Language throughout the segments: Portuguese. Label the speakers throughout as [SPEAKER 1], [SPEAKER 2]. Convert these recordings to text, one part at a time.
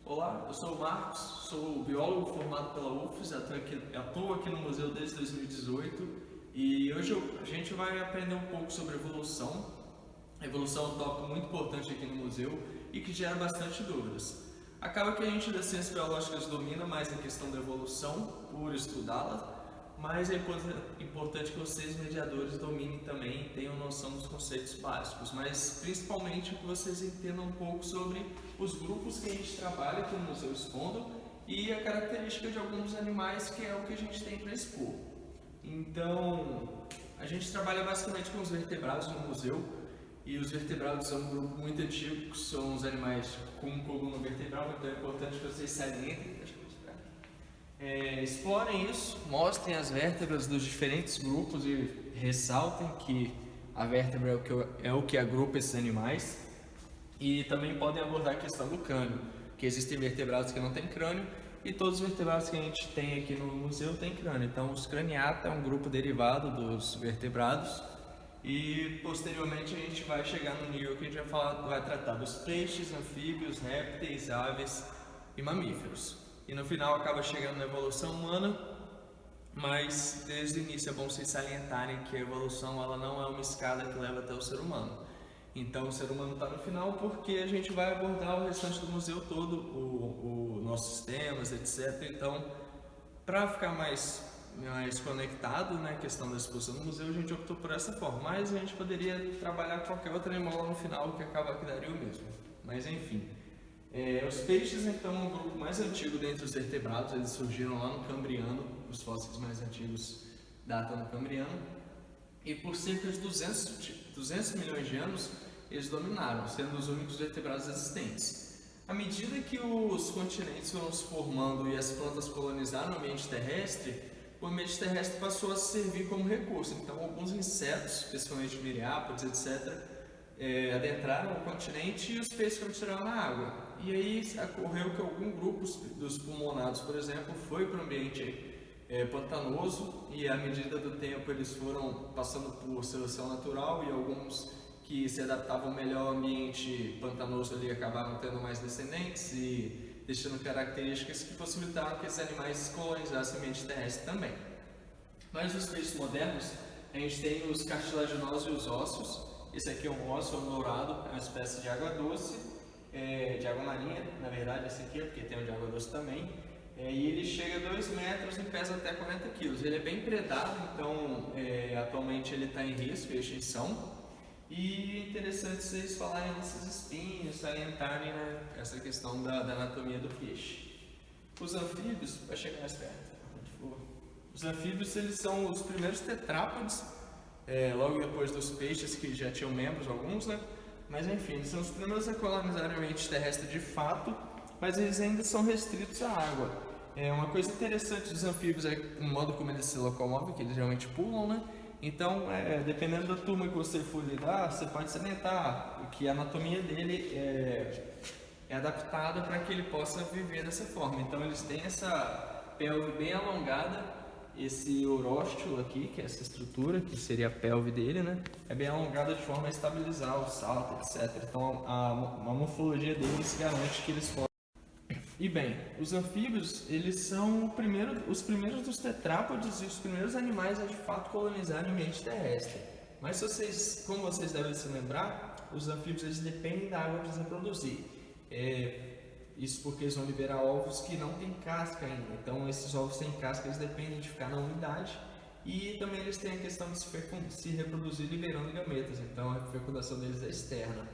[SPEAKER 1] Olá, eu sou o Marcos, sou biólogo formado pela UFES, atuo aqui no museu desde 2018 e hoje a gente vai aprender um pouco sobre evolução. A evolução é um tópico muito importante aqui no museu e que gera bastante dúvidas. Acaba que a gente das ciências biológicas domina mais a questão da evolução por estudá-la, mas é importante que vocês, mediadores, dominem também e tenham noção dos conceitos básicos, mas principalmente que vocês entendam um pouco sobre os grupos que a gente trabalha aqui no Museu expondo e a característica de alguns animais, que é o que a gente tem para expor. Então, a gente trabalha basicamente com os vertebrados no museu, e os vertebrados são um grupo muito antigo, que são os animais com coluna vertebral, então é importante que vocês salientem. Explorem isso, mostrem as vértebras dos diferentes grupos e ressaltem que a vértebra é o que agrupa esses animais. E também podem abordar a questão do crânio, que existem vertebrados que não têm crânio e todos os vertebrados que a gente tem aqui no museu têm crânio. Então, os craniata é um grupo derivado dos vertebrados e posteriormente a gente vai chegar no nível que a gente vai tratar dos peixes, anfíbios, répteis, aves e mamíferos. E no final acaba chegando na evolução humana, mas desde o início é bom vocês salientarem que a evolução ela não é uma escada que leva até o ser humano. Então o ser humano está no final porque a gente vai abordar o restante do museu todo, os nossos temas, etc. Então, para ficar mais conectado, né, questão da exposição do museu, a gente optou por essa forma. Mas a gente poderia trabalhar qualquer outro animal lá no final que acaba que daria o mesmo. Mas enfim. Os peixes, então, é o grupo mais antigo dentre os vertebrados. Eles surgiram lá no Cambriano, os mais antigos datam do Cambriano, e por cerca de 200 milhões de anos eles dominaram, sendo os únicos vertebrados existentes. À medida que os continentes foram se formando e as plantas colonizaram o ambiente terrestre, o ambiente terrestre passou a servir como recurso. Então, alguns insetos, especialmente miriápodes, etc., adentraram o continente e os peixes continuaram na água. E aí ocorreu que algum grupo dos pulmonados, por exemplo, foi para o ambiente pantanoso, e à medida do tempo eles foram passando por seleção natural, e alguns que se adaptavam melhor ao ambiente pantanoso ali acabaram tendo mais descendentes e deixando características que possibilitaram que esses animais colonizassem o ambiente terrestre também. Mas os peixes modernos, a gente tem os cartilaginosos e os ósseos. Esse aqui é um ósseo, é um dourado, é uma espécie de água doce, de água marinha, na verdade esse aqui é porque tem um de água doce também, e ele chega a 2 metros e pesa até 40 quilos. Ele é bem predado, então atualmente ele está em risco de extinção. E é interessante vocês falarem desses espinhos, salientarem, né, essa questão da anatomia do peixe. Os anfíbios, vai chegar mais perto, os anfíbios eles são os primeiros tetrápodes, logo depois dos peixes que já tinham membros, alguns, né? Mas enfim, eles são os primeiros a colonizar o ambiente terrestre de fato, mas eles ainda são restritos à água. Uma coisa interessante dos anfíbios é o modo como eles se locomovem, que eles realmente pulam, né? Então, dependendo da turma que você for lidar, você pode salientar que a anatomia dele é adaptada para que ele possa viver dessa forma. Então, eles têm essa pelve bem alongada. Esse uróstilo aqui, que é essa estrutura, que seria a pelve dele, né? É bem alongada de forma a estabilizar o salto, etc. Então, a morfologia deles garante que eles podem. E bem, os anfíbios, eles são os primeiros dos tetrápodes e os primeiros animais a de fato colonizarem o ambiente terrestre. Mas como vocês devem se lembrar, os anfíbios eles dependem da água para se reproduzir. Isso porque eles vão liberar ovos que não têm casca ainda. Então, esses ovos sem casca, eles dependem de ficar na umidade. E também eles têm a questão de se reproduzir liberando gametas. Então, a fecundação deles é externa.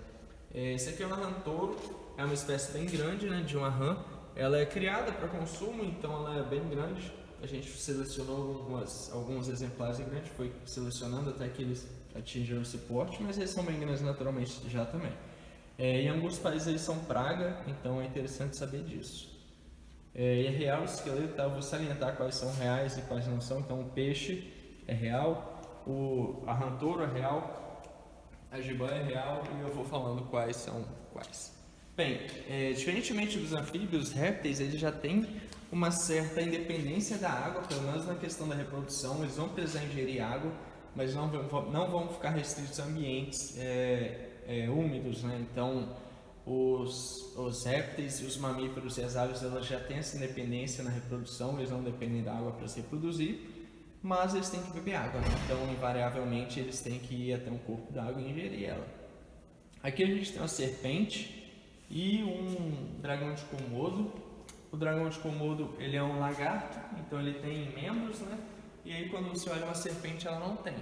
[SPEAKER 1] Esse aqui é uma rã touro. É uma espécie bem grande, né, de uma rã. Ela é criada para consumo, então ela é bem grande. A gente selecionou alguns exemplares grandes, foi selecionando até que eles atingiram esse porte, mas eles são bem grandes naturalmente já também. Em alguns países eles são praga, então é interessante saber disso. E é real o esqueleto, tá? Eu vou salientar quais são reais e quais não são. Então o peixe é real, a rã touro é real, a jiboia é real, e eu vou falando quais são quais. Bem, diferentemente dos anfíbios, os répteis eles já têm uma certa independência da água, pelo menos na questão da reprodução. Eles vão precisar ingerir água, mas não vão ficar restritos a ambientes úmidos, né? Então, Os répteis e os mamíferos e as aves, elas já têm essa independência na reprodução, eles não dependem da água para se reproduzir, mas eles têm que beber água, né? Então invariavelmente eles têm que ir até um corpo d'água e ingerir ela. Aqui a gente tem uma serpente e um dragão de Komodo. O dragão de Komodo, ele é um lagarto, então ele tem membros, né? E aí quando você olha uma serpente, ela não tem.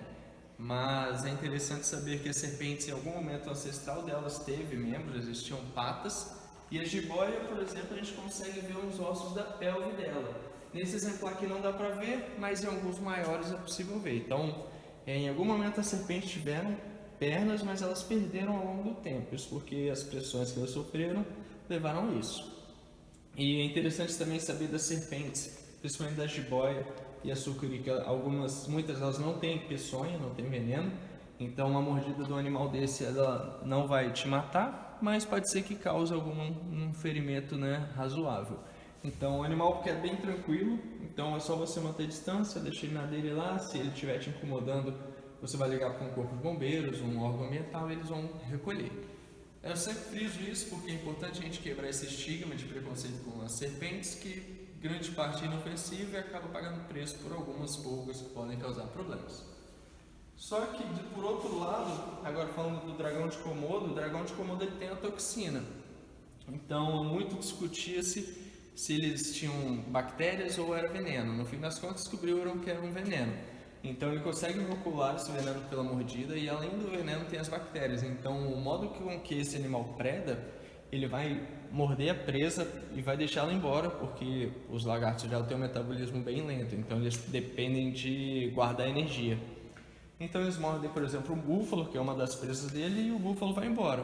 [SPEAKER 1] Mas é interessante saber que as serpentes, em algum momento ancestral delas, teve membros, existiam patas. E a jiboia, por exemplo, a gente consegue ver os ossos da pelve dela. Nesse exemplar aqui não dá para ver, mas em alguns maiores é possível ver. Então, em algum momento as serpentes tiveram pernas, mas elas perderam ao longo do tempo. Isso porque as pressões que elas sofreram levaram a isso. E é interessante também saber das serpentes, principalmente da jiboia e a sucuri, que muitas delas não têm peçonha, não tem veneno, então uma mordida do animal desse ela não vai te matar, mas pode ser que cause algum ferimento, né, razoável. Então o animal é bem tranquilo, então é só você manter distância, deixar ele na dele lá, se ele estiver te incomodando, você vai ligar para um corpo de bombeiros, um órgão ambiental, e eles vão recolher. Eu sempre friso isso porque é importante a gente quebrar esse estigma de preconceito com as serpentes, que grande parte é inofensiva e acaba pagando preço por algumas pulgas que podem causar problemas. Só que, por outro lado, agora falando do dragão de Komodo, o dragão de Komodo ele tem a toxina. Então, muito discutia-se se eles tinham bactérias ou era veneno. No fim das contas, descobriram que era um veneno. Então, ele consegue inocular esse veneno pela mordida e, além do veneno, tem as bactérias. Então, o modo com que esse animal preda, ele vai morder a presa e vai deixá-la embora, porque os lagartos já têm um metabolismo bem lento, então eles dependem de guardar energia. Então eles mordem, por exemplo, um búfalo, que é uma das presas dele, e o búfalo vai embora.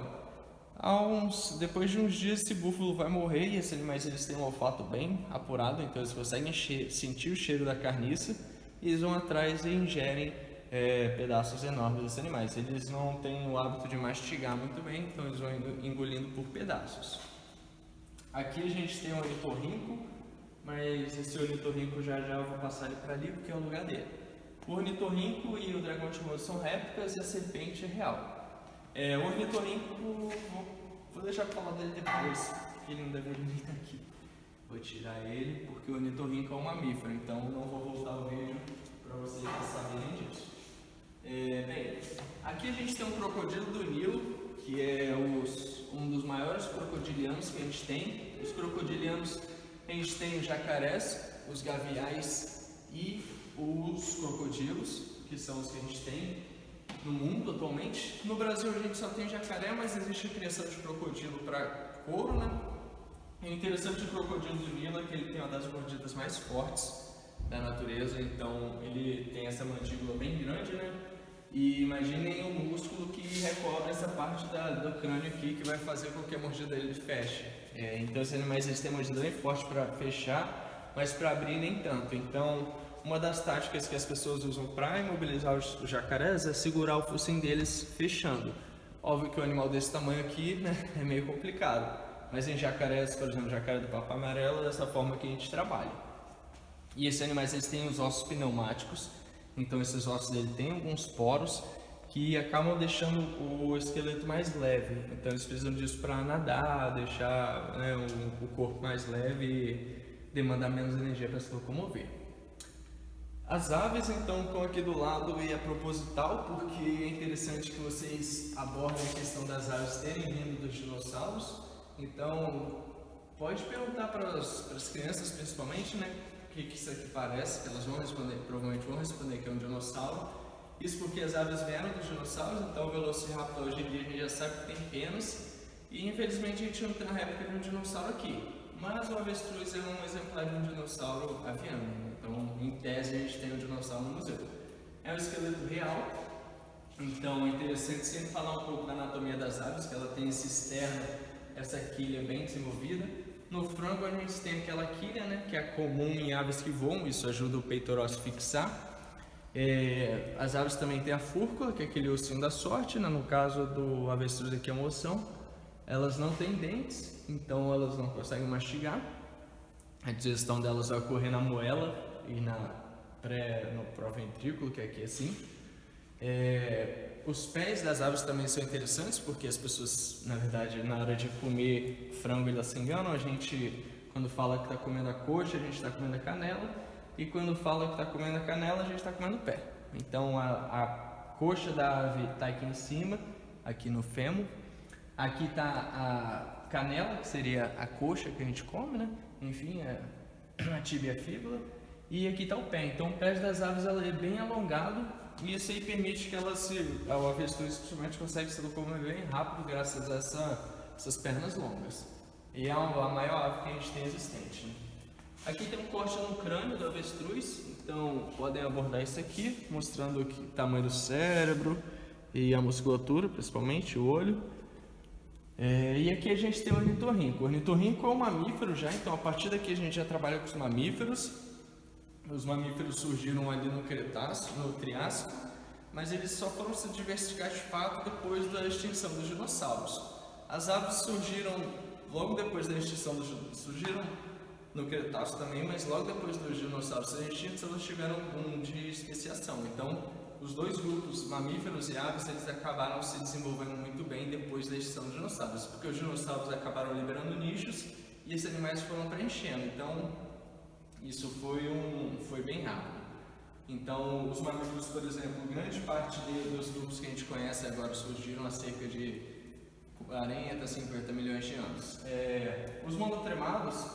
[SPEAKER 1] Depois de uns dias, esse búfalo vai morrer, e esses animais eles têm um olfato bem apurado, então eles conseguem sentir o cheiro da carniça, e eles vão atrás e ingerem pedaços enormes desses animais. Eles não têm o hábito de mastigar muito bem, então eles vão engolindo por pedaços. Aqui a gente tem o ornitorrinco, mas esse ornitorrinco já eu vou passar ele para ali porque é o lugar dele. O ornitorrinco e o dragão de Komodo são réplicas e a serpente é real. O ornitorrinco, vou deixar para falar dele depois, porque ele não deveria nem estar aqui. Vou tirar ele porque o ornitorrinco é um mamífero, então não vou voltar o vídeo para vocês saberem disso. Bem, aqui a gente tem um crocodilo do Nilo, que é um dos maiores crocodilianos que a gente tem. Os crocodilianos, a gente tem os jacarés, os gaviais e os crocodilos, que são os que a gente tem no mundo atualmente. No Brasil a gente só tem jacaré, mas existe a criação de crocodilo para couro, né? É interessante o crocodilo do Nilo é que ele tem uma das mordidas mais fortes da natureza, então ele tem essa mandíbula bem grande, né? E imaginem o músculo que recobre essa parte do crânio aqui, que vai fazer com que a mordida dele feche. Então esses animais eles têm uma mordida bem forte para fechar, mas para abrir nem tanto. Então uma das táticas que as pessoas usam para imobilizar os jacarés é segurar o focinho deles fechando. Óbvio que um animal desse tamanho aqui, né, é meio complicado, mas em jacarés, por exemplo, jacaré do papo amarelo, é dessa forma que a gente trabalha. E esses animais eles têm os ossos pneumáticos, então esses ossos dele têm alguns poros que acabam deixando o esqueleto mais leve. Então eles precisam disso para nadar, deixar, né, o corpo mais leve e demandar menos energia para se locomover. As aves então estão aqui do lado e é proposital porque é interessante que vocês abordem a questão das aves terem vindo dos dinossauros. Então pode perguntar para as crianças principalmente, né, o que isso aqui parece, que elas vão responder, provavelmente vão responder que é um dinossauro. Isso porque as aves vieram dos dinossauros, então o Velociraptor hoje em dia a gente já sabe que tem penas e infelizmente a gente não tem a réplica de um dinossauro aqui. Mas o avestruz é um exemplar de um dinossauro aviano, então em tese a gente tem um dinossauro no museu. É um esqueleto real, então é interessante sempre falar um pouco da anatomia das aves, que ela tem esse externo, essa quilha bem desenvolvida. No frango a gente tem aquela quilha, né, que é comum em aves que voam, isso ajuda o peitoral a se fixar. As aves também têm a fúrcula, que é aquele ossinho da sorte, né? No caso do avestruz aqui é uma ossão. Elas não têm dentes, então elas não conseguem mastigar. A digestão delas vai ocorrer na moela e no proventrículo, que é aqui assim. Os pés das aves também são interessantes, porque as pessoas, na verdade, na hora de comer frango, elas se enganam. A gente, quando fala que está comendo a coxa, a gente está comendo a canela, e quando fala que está comendo a canela, a gente está comendo o pé. Então, a coxa da ave está aqui em cima, aqui no fêmur. Aqui está a canela, que seria a coxa que a gente come, né? Enfim, a tíbia e a fíbula. E aqui está o pé. Então, o pé das aves ela é bem alongado, e isso aí permite que o avestruz principalmente consegue se locomover bem rápido graças a essas pernas longas. E é a maior ave que a gente tem existente, né? Aqui tem um corte no crânio do avestruz, então podem abordar isso aqui, mostrando o tamanho do cérebro e a musculatura, principalmente o olho. E aqui a gente tem o ornitorrinco. O ornitorrinco é um mamífero já, então a partir daqui a gente já trabalha com os mamíferos. Os mamíferos surgiram ali no Cretáceo, no Triássico, mas eles só foram se diversificar de fato depois da extinção dos dinossauros. As aves surgiram logo depois da extinção surgiram no Cretáceo também, mas logo depois dos dinossauros serem extintos, elas tiveram um boom de especiação. Então, os dois grupos, mamíferos e aves, eles acabaram se desenvolvendo muito bem depois da extinção dos dinossauros, porque os dinossauros acabaram liberando nichos e esses animais foram preenchendo. Então, isso foi bem rápido. Então, os mamíferos, por exemplo, grande parte dos grupos que a gente conhece agora surgiram há cerca de 40 a 50 milhões de anos. Os monotremados,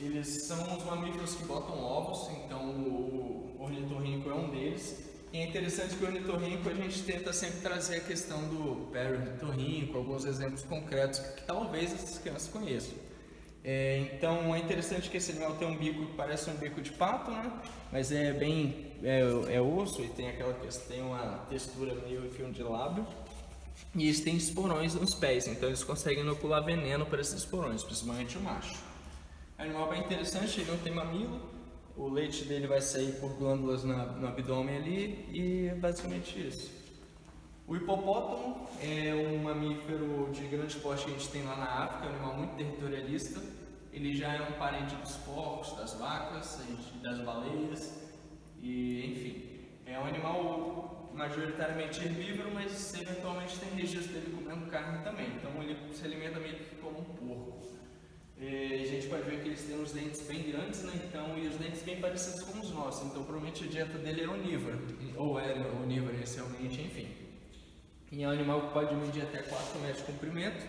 [SPEAKER 1] eles são os mamíferos que botam ovos, então o ornitorrinco é um deles. E é interessante que o ornitorrinco a gente tenta sempre trazer a questão do periornitorrinco, alguns exemplos concretos que talvez essas crianças conheçam. Então é interessante que esse animal tem um bico que parece um bico de pato, né? Mas é bem osso e tem uma textura meio filme de lábio. E eles têm esporões nos pés, então eles conseguem inocular veneno para esses esporões, principalmente o macho. O animal é bem interessante, ele não tem mamilo, o leite dele vai sair por glândulas no abdômen ali e é basicamente isso. O hipopótamo é um mamífero de grande porte que a gente tem lá na África, é um animal muito territorialista. Ele já é um parente dos porcos, das vacas, das baleias, e enfim. É um animal majoritariamente herbívoro, mas eventualmente tem registro dele comendo carne também. Então ele se alimenta meio que como um porco. A gente pode ver que eles têm os dentes bem grandes, né? E os dentes bem parecidos com os nossos. Então provavelmente a dieta dele era onívora, ou era onívora inicialmente, enfim. E é um animal que pode medir até 4 metros de comprimento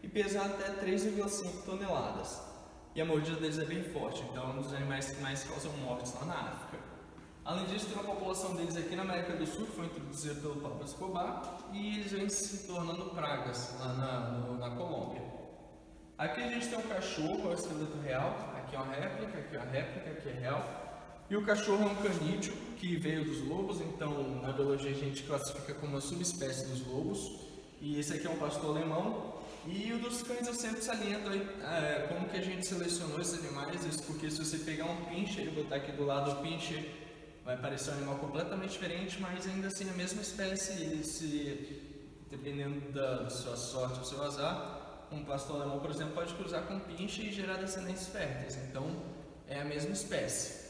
[SPEAKER 1] e pesar até 3,5 toneladas. E a mordida deles é bem forte, então é um dos animais que mais causam mortes lá na África. Além disso, tem uma população deles aqui na América do Sul, que foi introduzida pelo Pablo Escobar, e eles vêm se tornando pragas lá na Colômbia. Aqui a gente tem um cachorro, é o esqueleto real, aqui é uma réplica, aqui é uma réplica, aqui é real. E o cachorro é um canídeo que veio dos lobos, então na biologia a gente classifica como uma subespécie dos lobos. E esse aqui é um pastor alemão. E o dos cães eu sempre saliento como que a gente selecionou esses animais, isso porque se você pegar um pincher e botar aqui do lado o pincher, vai parecer um animal completamente diferente, mas ainda assim a mesma espécie. Dependendo da sua sorte ou do seu azar, um pastor alemão, por exemplo, pode cruzar com um pincher e gerar descendentes férteis, então é a mesma espécie.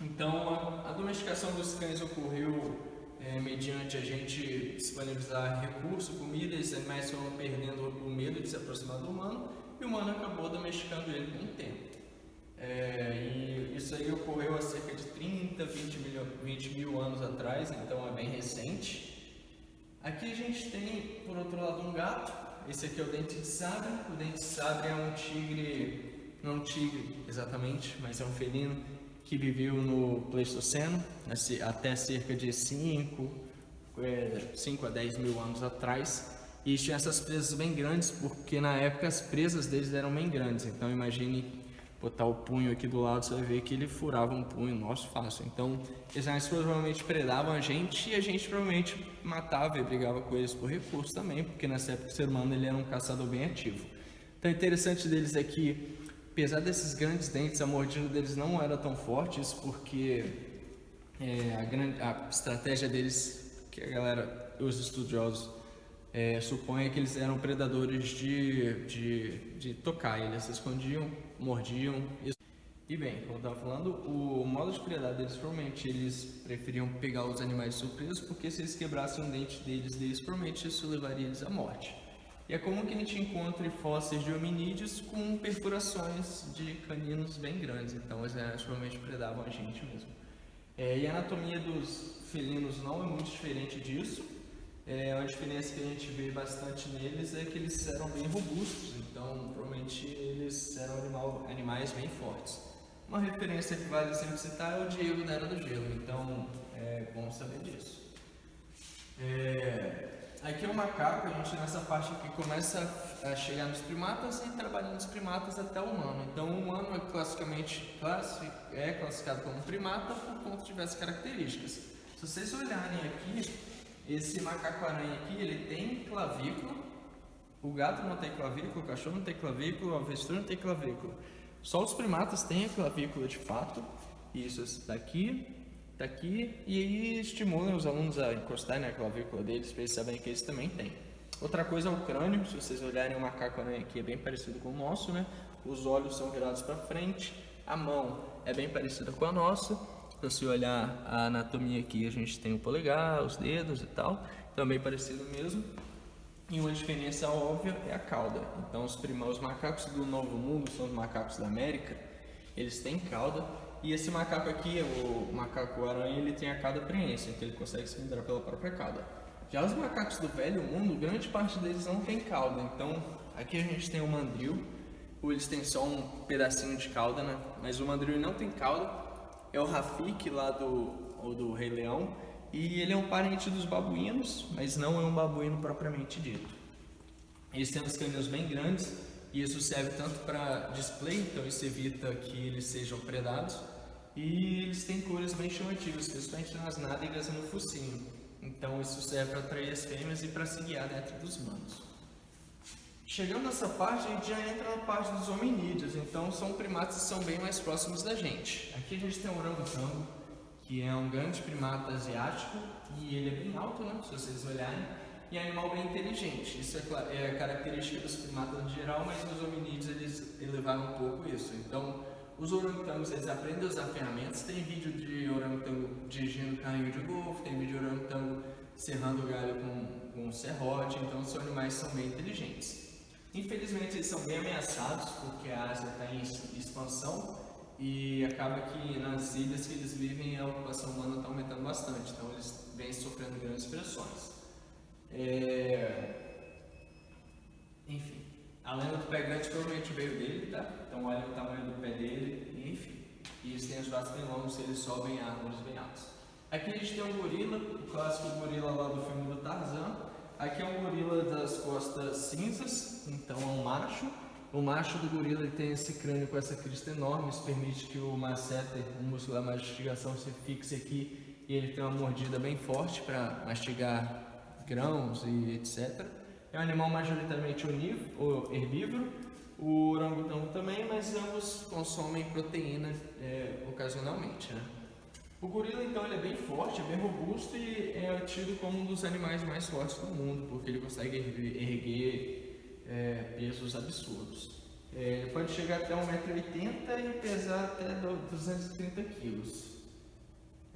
[SPEAKER 1] Então, a domesticação dos cães ocorreu mediante a gente disponibilizar recurso, comida, esses animais foram perdendo o medo de se aproximar do humano e o humano acabou domesticando ele com o tempo. E isso aí ocorreu há cerca de 30, 20 mil anos atrás, então é bem recente. Aqui a gente tem, por outro lado, um gato. Esse aqui é o dente de sabre. O dente de sabre é um tigre, não um tigre exatamente, mas é um felino que viveu no Pleistoceno, até cerca de 5 a 10 mil anos atrás. E tinha essas presas bem grandes, porque na época as presas deles eram bem grandes. Então imagine botar o punho aqui do lado, você vai ver que ele furava um punho nosso fácil. Então eles mais provavelmente predavam a gente e a gente provavelmente matava e brigava com eles por recurso também, porque nessa época o ser humano ele era um caçador bem ativo. Então o interessante deles é que, apesar desses grandes dentes, a mordida deles não era tão forte, isso porque a estratégia deles, que os estudiosos supõem que eles eram predadores de tocar, eles se escondiam, mordiam. E bem, como eu estava falando, o modo de predar deles, provavelmente eles preferiam pegar os animais de surpresa, porque se eles quebrassem o dente deles, provavelmente isso levaria eles à morte. E é comum que a gente encontre fósseis de hominídeos com perfurações de caninos bem grandes, então os animais provavelmente predavam a gente mesmo. E a anatomia dos felinos não é muito diferente disso. Uma diferença que a gente vê bastante neles é que eles eram bem robustos, então provavelmente eles eram animais bem fortes. Uma referência que vale sempre citar é o Diego da Era do Gelo, então é bom saber disso. Aqui é o macaco, a gente nessa parte aqui começa a chegar nos primatas e trabalhando nos primatas até o humano. Então o humano é classificado como primata por conta de diversas características. Se vocês olharem aqui, esse macaco-aranha aqui, ele tem clavícula, o gato não tem clavícula, o cachorro não tem clavícula, o avestruz não tem clavícula. Só os primatas têm a clavícula de fato, isso está aqui, e aí estimulam os alunos a encostarem na clavícula deles para eles saberem que eles também têm. Outra coisa é o crânio, se vocês olharem o macaco-aranha aqui é bem parecido com o nosso, né? Os olhos são virados para frente, a mão é bem parecida com a nossa. Se você olhar a anatomia aqui, a gente tem o polegar, os dedos e tal, também parecido mesmo. E uma diferença óbvia é a cauda. Então os macacos do Novo Mundo, são os macacos da América, eles têm cauda. E esse macaco aqui, o macaco-aranha, ele tem a cauda preensa, então ele consegue se pendurar pela própria cauda. Já os macacos do Velho Mundo, grande parte deles não tem cauda. Então aqui a gente tem o mandril, ou eles têm só um pedacinho de cauda, né? Mas o mandril não tem cauda. É o Rafik lá do Rei Leão, e ele é um parente dos babuínos, mas não é um babuíno propriamente dito. Eles têm os caninos bem grandes, e isso serve tanto para display, então isso evita que eles sejam predados, e eles têm cores bem chamativas, principalmente nas nádegas e no focinho. Então isso serve para atrair as fêmeas e para se guiar dentro dos manos. Chegando nessa parte, a gente já entra na parte dos hominídeos, então são primatas que são bem mais próximos da gente. Aqui a gente tem o orangotango, que é um grande primata asiático, e ele é bem alto, né, se vocês olharem, e é um animal bem inteligente. Isso é característica dos primatas em geral, mas nos hominídeos eles elevaram um pouco isso. Então, os orangotangos, eles aprendem a usar ferramentas. Tem vídeo de orangotango dirigindo carrinho de golfe, tem vídeo de orangotango serrando galho com um serrote, então os animais são bem inteligentes. Infelizmente eles são bem ameaçados porque a Ásia está em expansão e acaba que nas ilhas que eles vivem a ocupação humana está aumentando bastante, então eles vêm sofrendo grandes pressões. Enfim, a lenda do pé grande provavelmente veio dele, tá? Então olha o tamanho do pé dele, enfim. E eles têm os braços bem longos e eles sobem árvores bem altas. Aqui a gente tem um gorila, o clássico gorila lá do filme do Tarzan. Aqui é um gorila das costas cinzas, então é um macho. O macho do gorila ele tem esse crânio com essa crista enorme, isso permite que o masseter, o músculo da mastigação, se fixe aqui e ele tem uma mordida bem forte para mastigar grãos e etc. É um animal majoritariamente onívoro, herbívoro, o orangotango também, mas ambos consomem proteína ocasionalmente, né? O gorila então ele é bem forte, é bem robusto e é tido como um dos animais mais fortes do mundo, porque ele consegue erguer pesos absurdos. Ele pode chegar até 1,80 m e pesar até 230 kg.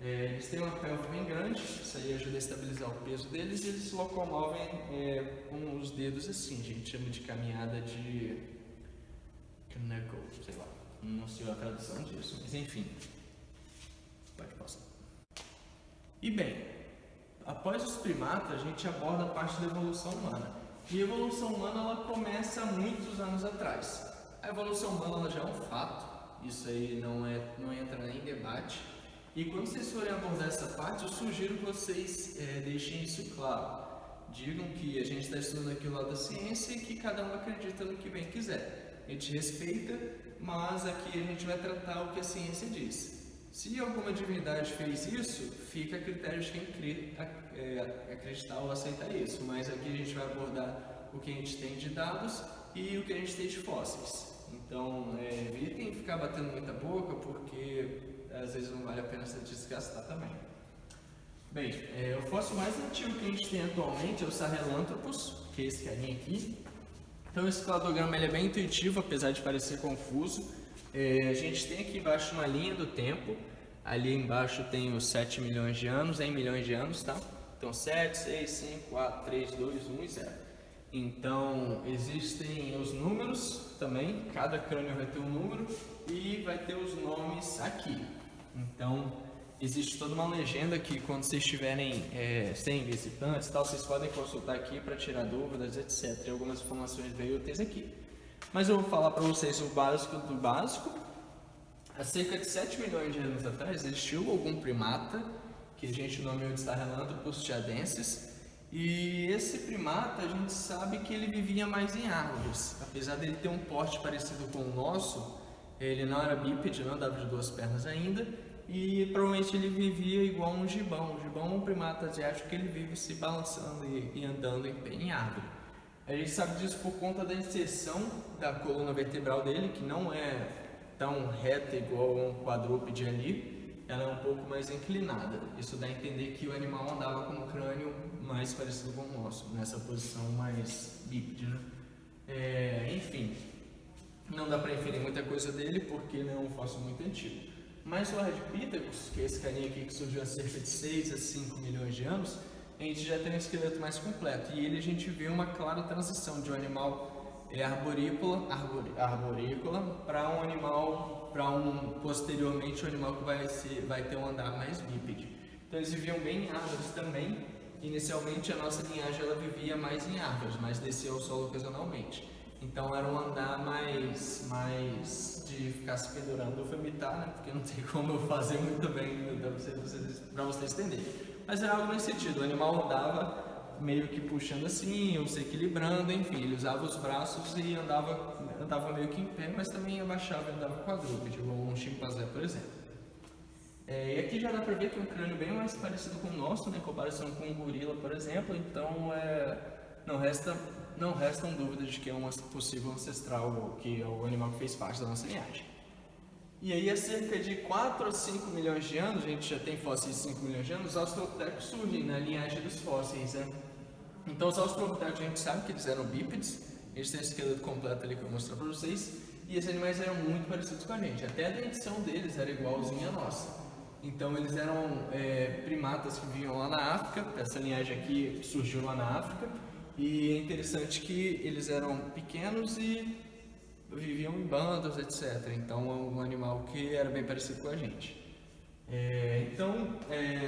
[SPEAKER 1] Eles têm uma pelve bem grande, isso aí ajuda a estabilizar o peso deles e eles se locomovem com os dedos assim, a gente chama de caminhada de knuckle, sei lá, não sei a tradução disso, mas enfim. Pode passar. E bem, após os primatas, a gente aborda a parte da evolução humana. E a evolução humana ela começa há muitos anos atrás. A evolução humana ela já é um fato, isso aí não entra nem em debate. E quando vocês forem abordar essa parte, eu sugiro que vocês deixem isso claro. Digam que a gente está estudando aqui o lado da ciência e que cada um acredita no que bem quiser. A gente respeita, mas aqui a gente vai tratar o que a ciência diz. Se alguma divindade fez isso, fica a critério de quem acreditar ou aceitar isso. Mas aqui a gente vai abordar o que a gente tem de dados e o que a gente tem de fósseis. Então, evitem ficar batendo muita boca, porque às vezes não vale a pena se desgastar também. Bem, o fóssil mais antigo que a gente tem atualmente é o Sahelanthropus, que é esse carinha aqui. Então esse cladograma ele é bem intuitivo, apesar de parecer confuso. A gente tem aqui embaixo uma linha do tempo. Ali embaixo tem os 7 milhões de anos, em milhões de anos, tá? Então 7, 6, 5, 4, 3, 2, 1 e 0. Então existem os números também, cada crânio vai ter um número e vai ter os nomes aqui. Então existe toda uma legenda que quando vocês tiverem sem visitantes, tal, vocês podem consultar aqui para tirar dúvidas, etc. E algumas informações bem úteis aqui. Mas eu vou falar para vocês o básico do básico. Há cerca de 7 milhões de anos atrás existiu algum primata que a gente nomeou de Sahelanthropus tiadensis, e esse primata a gente sabe que ele vivia mais em árvores. Apesar dele ter um porte parecido com o nosso, ele não era bípede, não andava de 2 pernas ainda, e provavelmente ele vivia igual um gibão. O gibão é um primata asiático que ele vive se balançando e andando em árvore. A gente sabe disso por conta da inserção da coluna vertebral dele, que não é tão reta igual um quadrúpede ali, ela é um pouco mais inclinada. Isso dá a entender que o animal andava com um crânio mais parecido com o nosso, nessa posição mais bípede, né? Enfim, não dá para inferir muita coisa dele porque não é um fóssil muito antigo. Mas o Ardipithecus, que é esse carinha aqui que surgiu há cerca de 6 a 5 milhões de anos, a gente já tem um esqueleto mais completo, e ele a gente vê uma clara transição de um animal arborícola para um animal, posteriormente um animal que vai ter um andar mais bípede. Então eles viviam bem em árvores também. Inicialmente a nossa linhagem ela vivia mais em árvores, mas descia ao solo ocasionalmente. Então era um andar mais de ficar se pendurando. Eu fui imitar, né? Porque não tem como eu fazer muito bem para vocês entenderem. Mas era algo nesse sentido, o animal andava meio que puxando assim, ou se equilibrando, enfim, ele usava os braços e andava meio que em pé, mas também abaixava e andava quadrúpede, igual um chimpanzé, por exemplo. E aqui já dá para ver que é um crânio bem mais parecido com o nosso, né, em comparação com um gorila, por exemplo, então não restam dúvidas de que é um possível ancestral, que é o animal que fez parte da nossa linhagem. E aí, há cerca de 4 a 5 milhões de anos, a gente já tem fósseis de 5 milhões de anos, os australopithecus surgem na linhagem dos fósseis, né? Então, os australopithecus a gente sabe que eles eram bípedes, eles têm um esqueleto completo ali que eu vou mostrar para vocês, e esses animais eram muito parecidos com a gente, até a dentição deles era igualzinha à nossa. Então, eles eram primatas que viviam lá na África, essa linhagem aqui surgiu lá na África, e é interessante que eles eram pequenos e viviam em bandas, etc. Então é um animal que era bem parecido com a gente.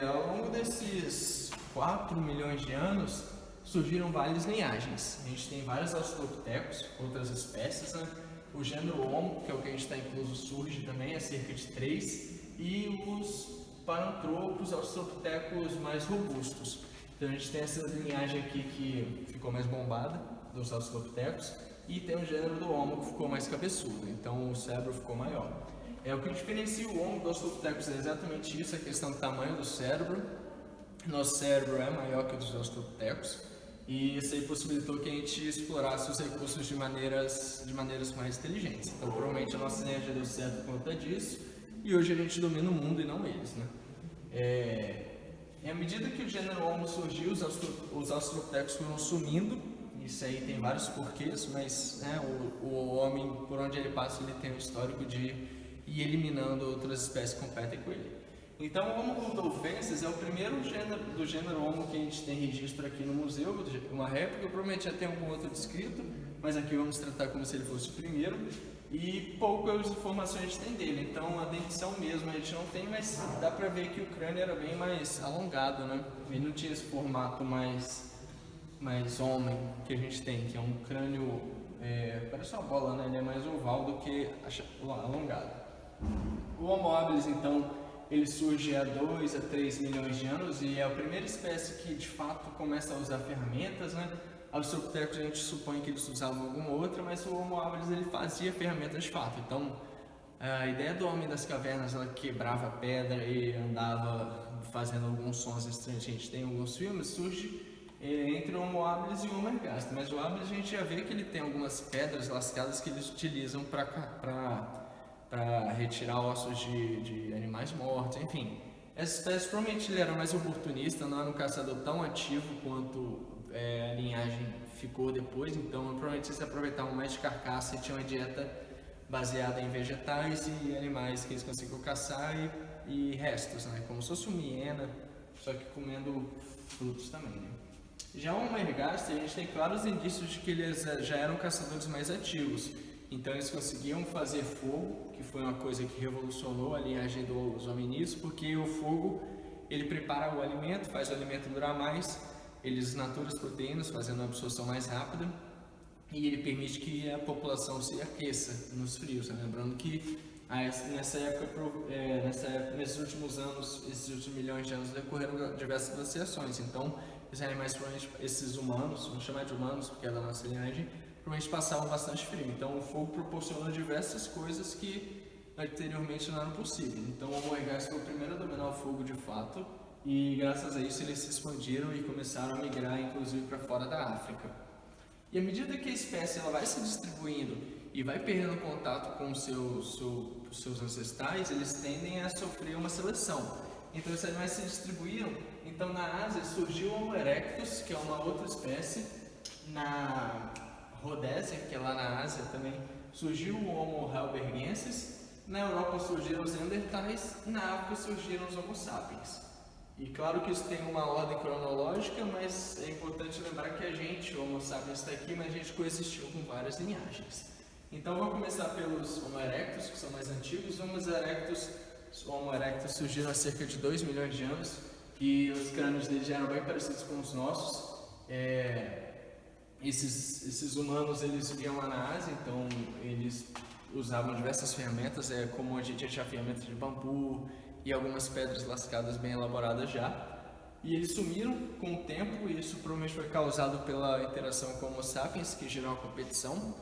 [SPEAKER 1] Ao longo desses 4 milhões de anos, surgiram várias linhagens. A gente tem vários australopithecus, outras espécies, né? O gênero Homo, que é o que a gente está incluso, surge também, é cerca de 3, e os paranthropos, australopithecus mais robustos. Então a gente tem essa linhagem aqui que ficou mais bombada, dos australopithecus, e tem o gênero do Homo que ficou mais cabeçudo, então o cérebro ficou maior. O que diferencia o Homo do Australopithecus é exatamente isso, a questão do tamanho do cérebro. Nosso cérebro é maior que o dos Australopithecus, e isso aí possibilitou que a gente explorasse os recursos de maneiras mais inteligentes. Então provavelmente a nossa linhagem deu certo por conta disso, e hoje a gente domina o mundo e não eles, né? À medida que o gênero Homo surgiu, os Australopithecus foram sumindo. Isso aí tem vários porquês, mas o homem, por onde ele passa, ele tem um histórico de ir eliminando outras espécies que competem com ele. Então, o Homo rudolfensis é o primeiro do gênero Homo que a gente tem registro aqui no museu, uma réplica, provavelmente já tem algum outro descrito, mas aqui vamos tratar como se ele fosse o primeiro, e poucas informações a gente tem dele. Então, a dentição mesmo a gente não tem, mas dá pra ver que o crânio era bem mais alongado, né? Ele não tinha esse formato mais homem que a gente tem, que é um crânio, parece uma bola, né? Ele é mais oval do que alongado. O Homo habilis, então, ele surge há 2 a 3 milhões de anos e é a primeira espécie que de fato começa a usar ferramentas, né? Australopithecus a gente supõe que eles usavam alguma outra, mas o Homo habilis ele fazia ferramentas de fato. Então, a ideia do homem das cavernas, ela quebrava pedra e andava fazendo alguns sons estranhos, a gente tem alguns filmes, surge entre o Homo habilis e o Homo ergaster, mas o habilis a gente já vê que ele tem algumas pedras lascadas que eles utilizam para retirar ossos de animais mortos, enfim. Essa espécie provavelmente ele era mais oportunista, não era um caçador tão ativo quanto a linhagem ficou depois, então provavelmente eles se aproveitavam mais de carcaça e tinham uma dieta baseada em vegetais e animais que eles conseguiam caçar e restos, né? Como se fosse uma hiena, só que comendo frutos também, né? Já o Homo ergaster, a gente tem claros indícios de que eles já eram caçadores mais ativos. Então eles conseguiam fazer fogo, que foi uma coisa que revolucionou a linhagem dos hominídeos, porque o fogo ele prepara o alimento, faz o alimento durar mais, ele desnatura as proteínas, fazendo a absorção mais rápida, e ele permite que a população se aqueça nos frios, né? Lembrando que nesses últimos anos, esses últimos milhões de anos, decorreram diversas glaciações. Então, esses animais, provavelmente, esses humanos, vamos chamar de humanos porque é da nossa linhagem, provavelmente passavam bastante frio. Então, o fogo proporcionou diversas coisas que anteriormente não eram possíveis. Então, o Homo ergaster foi o primeiro a dominar o fogo de fato, e graças a isso eles se expandiram e começaram a migrar, inclusive, para fora da África. E à medida que a espécie ela vai se distribuindo e vai perdendo contato com os seus ancestrais, eles tendem a sofrer uma seleção. Então esses animais se distribuíram. Então na Ásia surgiu o Homo erectus, que é uma outra espécie. Na Rodésia, que é lá na Ásia também, surgiu o Homo heidelbergensis. Na Europa surgiram os Neandertais. Na África surgiram os Homo sapiens. E claro que isso tem uma ordem cronológica, mas é importante lembrar que a gente, o Homo sapiens, está aqui, mas a gente coexistiu com várias linhagens. Então vou começar pelos Homo erectus, que são mais antigos. Os Homo erectus surgiram há cerca de 2 milhões de anos e os crânios deles já eram bem parecidos com os nossos. Esses humanos eles viviam lá na Ásia, então eles usavam diversas ferramentas, como a gente achar ferramentas de bambu e algumas pedras lascadas bem elaboradas já. E eles sumiram com o tempo, e isso provavelmente foi causado pela interação com Homo sapiens, que gerou uma competição.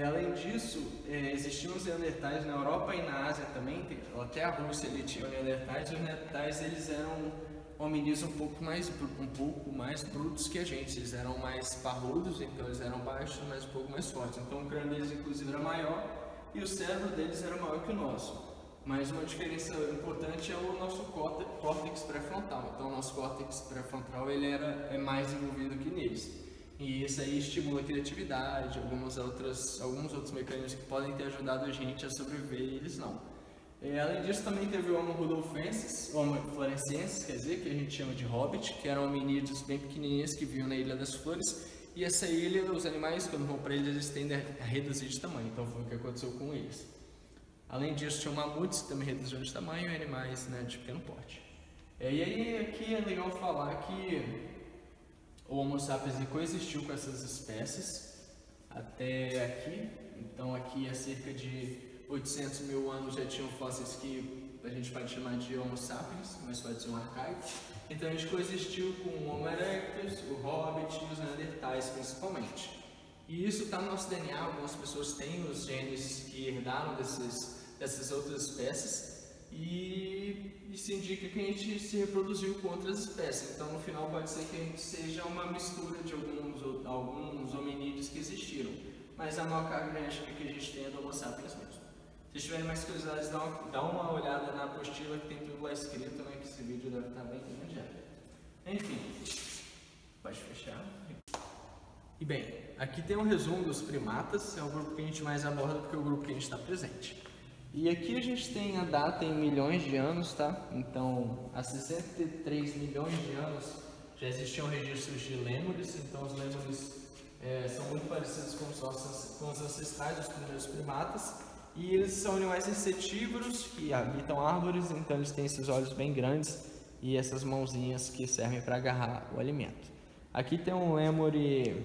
[SPEAKER 1] Além disso, existiam os Neandertais na Europa e na Ásia também, até a Rússia ele tinha os Neandertais, e os Neandertais eles eram hominídeos um pouco mais brutos que a gente, eles eram mais parrudos, então eles eram baixos, mas um pouco mais fortes. Então o crânio deles inclusive era maior e o cérebro deles era maior que o nosso. Mas uma diferença importante é o nosso córtex pré-frontal. Então o nosso córtex pré-frontal ele é mais envolvido que neles. E isso aí estimula a criatividade, alguns outros mecanismos que podem ter ajudado a gente a sobreviver e eles não. Além disso, também teve o Homo rudolfensis, Homo florensensis, quer dizer, que a gente chama de hobbit, que eram hominídeos bem pequenininhos que viviam na Ilha das Flores. E essa ilha, os animais, quando vão para eles, eles tendem a reduzir de tamanho. Então foi o que aconteceu com eles. Além disso, tinha mamutes que também reduziram de tamanho e animais, né, de pequeno porte. E aí, aqui é legal falar que o Homo sapiens coexistiu com essas espécies até aqui. Então, aqui há cerca de 800 mil anos já tinham fósseis que a gente pode chamar de Homo sapiens, mas pode ser um arcaico. Então, a gente coexistiu com o Homo erectus, o hobbit e os neandertais, principalmente. E isso está no nosso DNA. Algumas pessoas têm os genes que herdaram dessas outras espécies e se indica que a gente se reproduziu com outras espécies. Então, no final, pode ser que a gente seja uma mistura de alguns hominídeos que existiram. Mas a maior carga genética que a gente tem é do Homo sapiens mesmo. Se tiverem mais curiosidades, dá uma olhada na apostila que tem tudo lá escrito, né? Que esse vídeo deve estar bem grande. Enfim, pode fechar. E bem, aqui tem um resumo dos primatas, é o grupo que a gente mais aborda porque é o grupo que a gente está presente. E aqui a gente tem a data em milhões de anos, tá? Então, há 63 milhões de anos já existiam registros de lêmures, então os lêmures são muito parecidos com os ancestrais dos primeiros primatas, e eles são animais insetívoros que habitam árvores, então eles têm esses olhos bem grandes e essas mãozinhas que servem para agarrar o alimento. Aqui tem um lêmure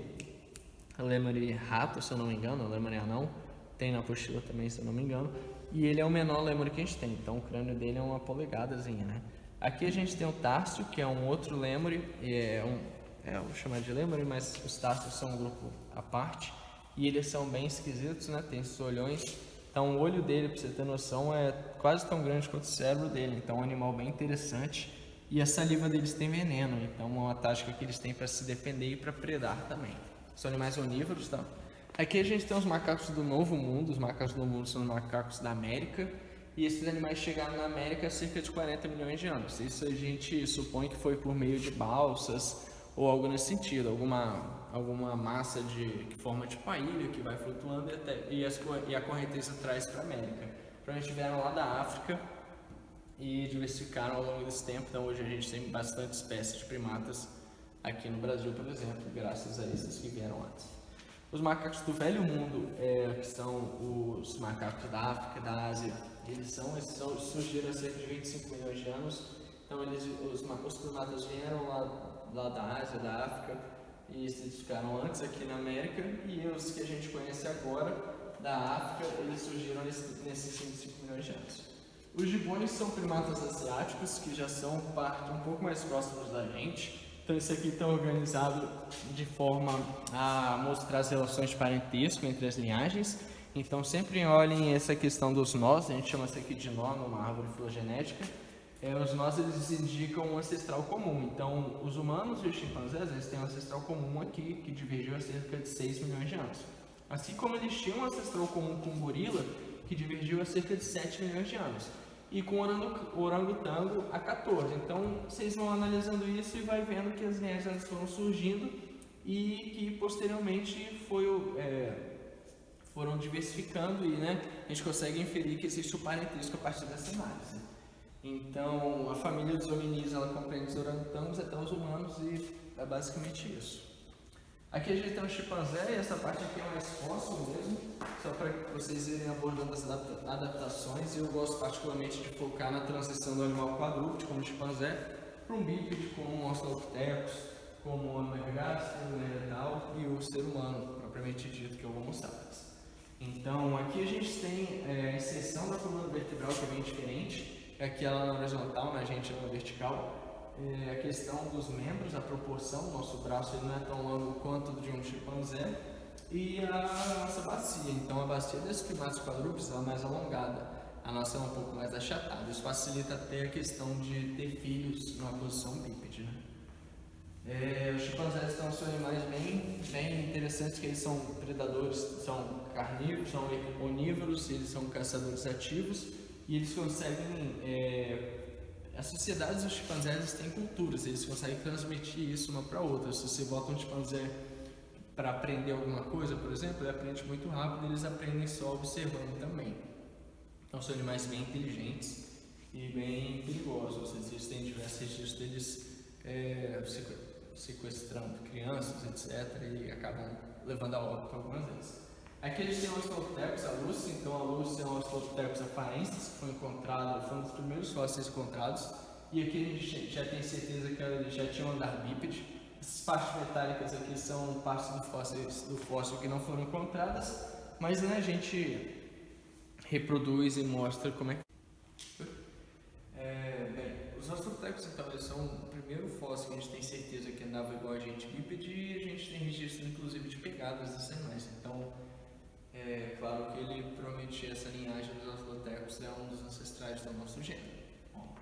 [SPEAKER 1] rato, se eu não me engano, lêmure anão, tem na apostila também, se eu não me engano, e ele é o menor lêmure que a gente tem, então o crânio dele é uma polegadazinha, né? Aqui a gente tem o Társio, que é um outro lêmure, eu vou chamar de lêmure, mas os Társios são um grupo à parte, e eles são bem esquisitos, né? Tem esses olhões, então o olho dele, para você ter noção, é quase tão grande quanto o cérebro dele, então é um animal bem interessante, e a saliva deles tem veneno, então é uma tática que eles têm para se defender e para predar também. São animais onívoros, tá? Aqui a gente tem os macacos do Novo Mundo. Os macacos do Novo Mundo são os macacos da América. E esses animais chegaram na América há cerca de 40 milhões de anos. Isso a gente supõe que foi por meio de balsas ou algo nesse sentido. alguma massa que forma tipo uma ilha que vai flutuando e a correnteza traz para a América. Provavelmente vieram lá da África e diversificaram ao longo desse tempo. Então hoje a gente tem bastante espécies de primatas aqui no Brasil, por exemplo, graças a esses que vieram antes. Os macacos do Velho Mundo, que são os macacos da África e da Ásia, eles surgiram há cerca de 25 milhões de anos. Então os primatas vieram lá da Ásia, da África, e eles ficaram antes aqui na América, e os que a gente conhece agora da África, eles surgiram nesses 25 milhões de anos. Os gibões são primatas asiáticos que já são parte um pouco mais próximos da gente. Então isso aqui está organizado de forma a mostrar as relações de parentesco entre as linhagens. Então sempre olhem essa questão dos nós, a gente chama isso aqui de nó numa árvore filogenética. Os nós eles indicam um ancestral comum. Então os humanos e os chimpanzés eles têm um ancestral comum aqui que divergiu há cerca de 6 milhões de anos. Assim como eles tinham um ancestral comum com o gorila que divergiu há cerca de 7 milhões de anos. E com o orangotango a 14. Então vocês vão analisando isso e vai vendo que as linhagens foram surgindo e que posteriormente foram diversificando e a gente consegue inferir que existe o parentesco a partir dessa análise. Então a família dos hominídeos ela compreende os orangotangos até os humanos e é basicamente isso. Aqui a gente tem um chimpanzé e essa parte aqui é mais fóssil mesmo, só para que vocês irem abordando as adaptações. E eu gosto particularmente de focar na transição do animal quadrúpede, como o chimpanzé, para um bípede como o Australopithecus, como o Homo ergaster, o Neandertal e o ser humano, propriamente dito, que é o Homo sapiens. Então aqui a gente tem a inserção da coluna vertebral, que é bem diferente, aqui ela na horizontal, na gente ela na vertical. A questão dos membros, a proporção, nosso braço ele não é tão longo quanto de um chimpanzé, e a nossa bacia. Então a bacia desses primatas quadrúpedes é mais alongada, a nossa é um pouco mais achatada. Isso facilita até a questão de ter filhos numa posição bípede. Os chimpanzés são animais bem interessantes, que eles são predadores, são carnívoros, são onívoros, eles são caçadores ativos e eles conseguem... As sociedades dos chimpanzés têm culturas, eles conseguem transmitir isso uma para outra. Se você bota um chimpanzé para aprender alguma coisa, por exemplo, ele aprende muito rápido, eles aprendem só observando também. Então são animais bem inteligentes e bem perigosos. Existem diversos registros deles sequestrando crianças, etc. e acabam levando a óbito algumas vezes. Aqui a gente tem o Australopithecus, a Lucy. Então a Lucy é um Australopithecus afarensis que foi um dos primeiros fósseis encontrados. E aqui a gente já tem certeza que ele já tinha um andar bípede. Essas partes metálicas aqui são partes do fóssil que não foram encontradas, mas a gente reproduz e mostra como é que... Os Australopithecus então eles são o primeiro fóssil que a gente tem certeza que andava igual a gente bípede, e a gente tem registro inclusive de pegadas desses animais. Então claro que ele promete essa linhagem dos Australopithecus é um dos ancestrais do nosso gênero. Bom,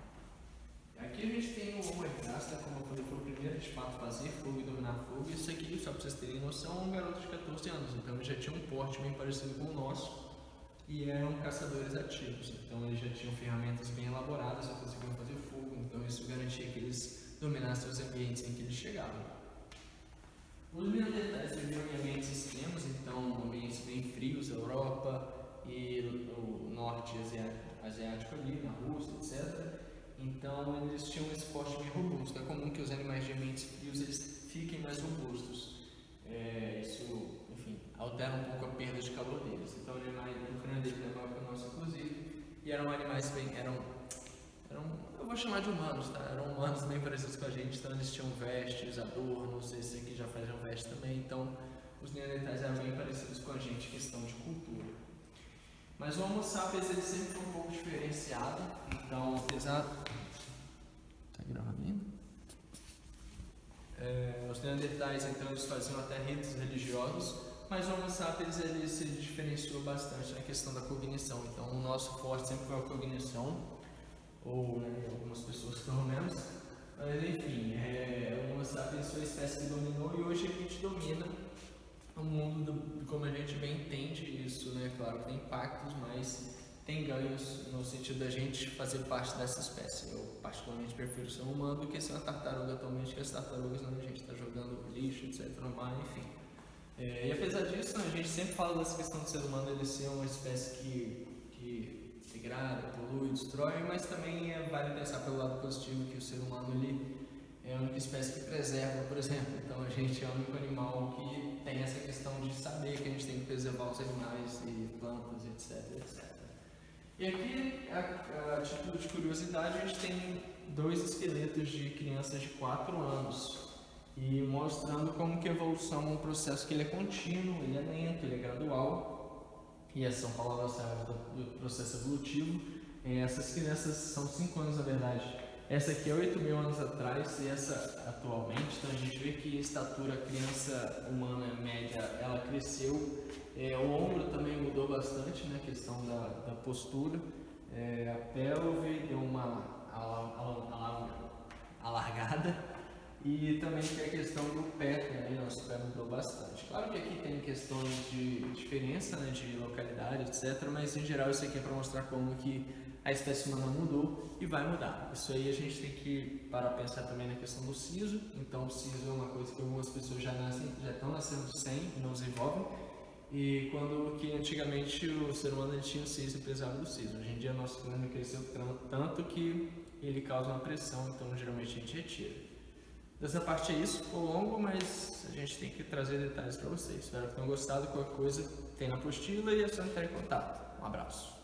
[SPEAKER 1] aqui a gente tem o Homo ergaster, como eu falei, foi o primeiro de fato fazer fogo e dominar fogo. Isso aqui, só para vocês terem noção, é um garoto de 14 anos, então ele já tinha um porte bem parecido com o nosso e eram caçadores ativos, então eles já tinham ferramentas bem elaboradas e conseguiam fazer fogo, então isso garantia que eles dominassem os ambientes em que eles chegavam. Os neandertais viviam em ambientes extremos, então ambientes bem frios, Europa e o norte asiático ali, na Rússia, etc. Então eles tinham esse porte bem robusto. É comum que os animais de ambientes frios eles fiquem mais robustos. Isso, enfim, altera um pouco a perda de calor deles. Então o crânio deles é maior que o nosso, inclusive, e eram animais eu vou chamar de humanos, tá? Eram humanos bem parecidos com a gente, então eles tinham vestes, adornos, esse aqui já faziam vestes também, então os neandertais eram bem parecidos com a gente em questão de cultura. Mas o Homo sapiens ele sempre foi um pouco diferenciado, então apesar... Tá gravando ainda? Os neandertais então eles faziam até ritos religiosos, mas o Homo sapiens ele se diferenciou bastante na questão da cognição, então o nosso forte sempre foi a cognição, ou algumas pessoas pelo menos, mas enfim, o Homo sapiens foi a espécie que dominou e hoje a gente domina o mundo como a gente bem entende isso, Claro, tem impactos, mas tem ganhos no sentido da gente fazer parte dessa espécie. Eu particularmente prefiro ser um humano do que ser uma tartaruga atualmente, que as tartarugas a gente está jogando lixo, etc. no mar, enfim. E apesar disso, a gente sempre fala dessa questão do ser humano ele ser uma espécie que degrada, polui, destrói, mas também vale pensar pelo lado positivo que o ser humano ele é a única espécie que preserva, por exemplo. Então a gente é o único animal que tem essa questão de saber que a gente tem que preservar os animais e plantas, etc. E aqui, a título de curiosidade, a gente tem 2 esqueletos de crianças de 4 anos e mostrando como que a evolução é um processo que ele é contínuo, ele é lento, ele é gradual, e essas são palavras-chave do processo evolutivo. Essas crianças são 5 anos na verdade. Essa aqui é 8.000 anos atrás e essa atualmente, então a gente vê que a estatura criança humana média ela cresceu, o ombro também mudou bastante, né, a questão da postura, a pelve deu uma alargada e também tem a questão do pé, né, nosso pé mudou bastante. Claro que aqui tem questões de diferença, né, de localidade, etc, mas em geral isso aqui é para mostrar como que a espécie humana mudou e vai mudar. Isso aí a gente tem que parar a pensar também na questão do siso. Então o siso é uma coisa que algumas pessoas já estão nascendo sem e não desenvolvem. E quando que antigamente o ser humano ele tinha o siso e precisava do siso. Hoje em dia nosso crânio cresceu tanto que ele causa uma pressão, então geralmente a gente retira. Dessa parte é isso, ficou longo, mas a gente tem que trazer detalhes para vocês. Espero que tenham gostado. Qualquer coisa tem na apostila e é só entrar em contato. Um abraço.